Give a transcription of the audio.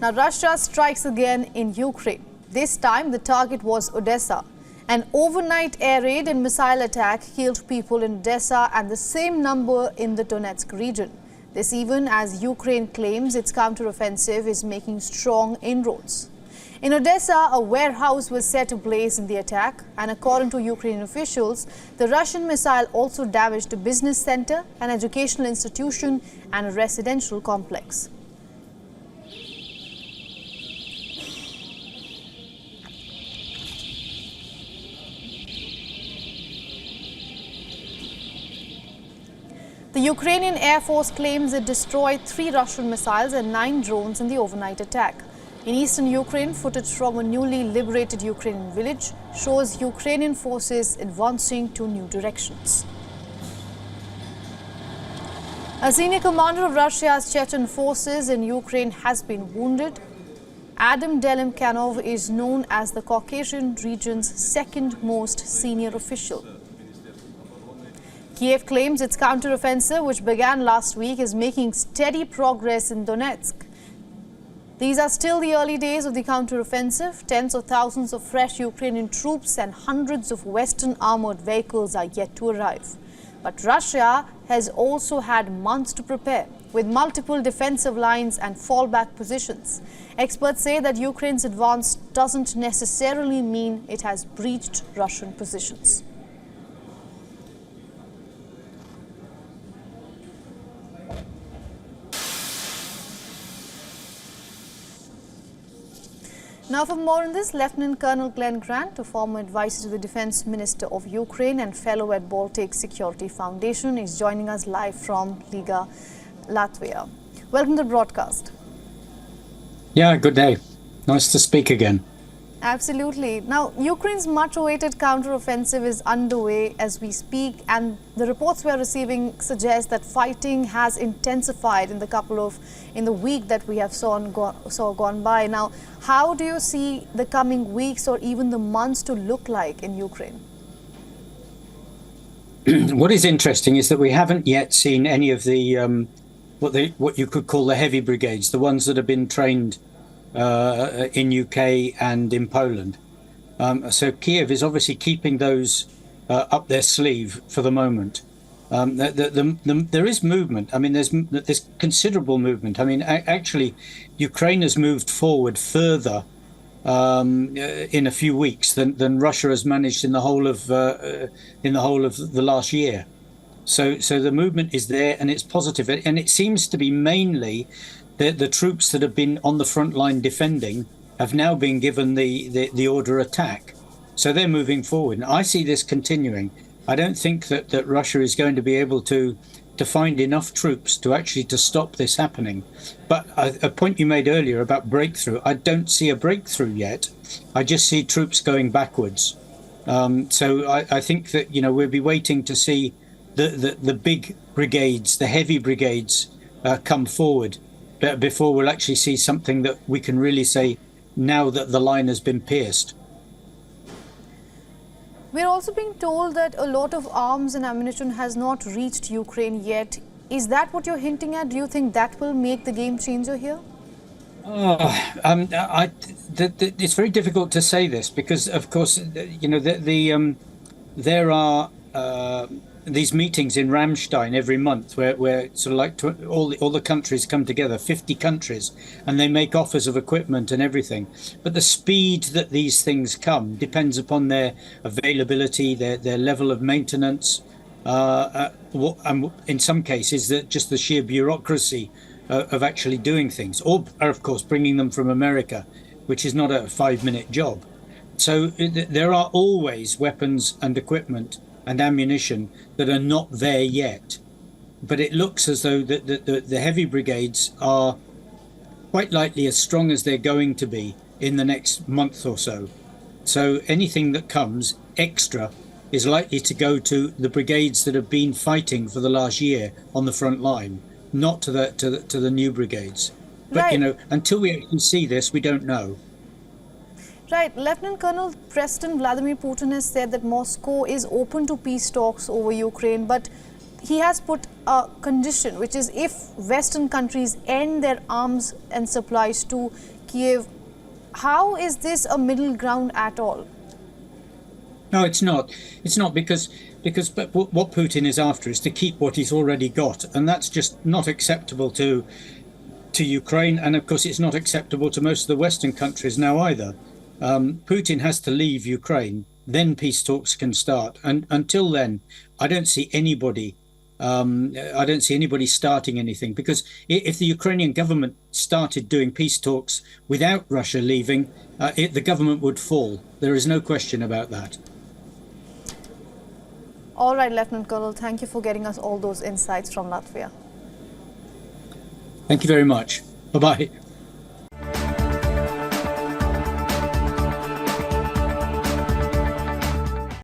Now, Russia strikes again in Ukraine. This time, the target was Odesa. An overnight air raid and missile attack killed people in Odesa and the same number in the Donetsk region. This even as Ukraine claims its counteroffensive is making strong inroads. In Odesa, a warehouse was set ablaze in the attack, and according to Ukrainian officials, the Russian missile also damaged a business center, an educational institution, and a residential complex. The Ukrainian Air Force claims it destroyed 3 Russian missiles and 9 drones in the overnight attack. In eastern Ukraine, footage from a newly liberated Ukrainian village shows Ukrainian forces advancing to new directions. A senior commander of Russia's Chechen forces in Ukraine has been wounded. Adam Delimkanov is known as the Caucasian region's second most senior official. Kiev claims its counteroffensive, which began last week, is making steady progress in Donetsk. These are still the early days of the counteroffensive. Tens of thousands of fresh Ukrainian troops and hundreds of Western armored vehicles are yet to arrive. But Russia has also had months to prepare, with multiple defensive lines and fallback positions. Experts say that Ukraine's advance doesn't necessarily mean it has breached Russian positions. Now for more on this, Lieutenant Colonel Glenn Grant, a former advisor to the Defense Minister of Ukraine and fellow at Baltic Security Foundation, is joining us live from Riga, Latvia. Welcome to the broadcast. Yeah, good day. Nice to speak again. Absolutely. Now, Ukraine's much-awaited counteroffensive is underway as we speak, and the reports we are receiving suggest that fighting has intensified in the week that we have saw gone by. Now, how do you see the coming weeks or even the months to look like in Ukraine? What is interesting is that we haven't yet seen any of the what you could call the heavy brigades, the ones that have been trained in UK and in Poland. So Kiev is obviously keeping those up their sleeve for the moment. There is movement. I mean, there's considerable movement. I mean, actually, Ukraine has moved forward further in a few weeks than Russia has managed in the whole of the last year. So the movement is there, and it's positive, and it seems to be mainly the troops that have been on the front line defending have now been given the order attack. So they're moving forward. And I see this continuing. I don't think that Russia is going to be able to find enough troops to stop this happening. But a point you made earlier about breakthrough, I don't see a breakthrough yet. I just see troops going backwards. So I think that, we'll be waiting to see the big brigades, the heavy brigades come forward before we'll actually see something that we can really say now that the line has been pierced. We're also being told that a lot of arms and ammunition has not reached Ukraine yet. Is that what you're hinting at? Do you think that will make the game changer here? It's very difficult to say this because, of course, there are these meetings in Ramstein every month where sort of like all the countries come together, 50 countries, and they make offers of equipment and everything. But the speed that these things come depends upon their availability, their level of maintenance, and in some cases, just the sheer bureaucracy of actually doing things, or of course bringing them from America, which is not a 5-minute job. So there are always weapons and equipment and ammunition that are not there yet, but it looks as though the heavy brigades are quite likely as strong as they're going to be in the next month or so. So anything that comes extra is likely to go to the brigades that have been fighting for the last year on the front line, not to the new brigades. But right. Until we actually see this, we don't know. Right. Lieutenant Colonel, President Vladimir Putin has said that Moscow is open to peace talks over Ukraine, but he has put a condition, which is if Western countries end their arms and supplies to Kiev. How is this a middle ground at all? No, it's not. It's not because what Putin is after is to keep what he's already got, and that's just not acceptable to Ukraine, and of course it's not acceptable to most of the Western countries now either. Putin has to leave Ukraine, then peace talks can start, and until then, I don't see anybody. I don't see anybody starting anything, because if the Ukrainian government started doing peace talks without Russia leaving, the government would fall. There is no question about that. All right, Lieutenant Colonel, thank you for getting us all those insights from Latvia. Thank you very much. Bye-bye.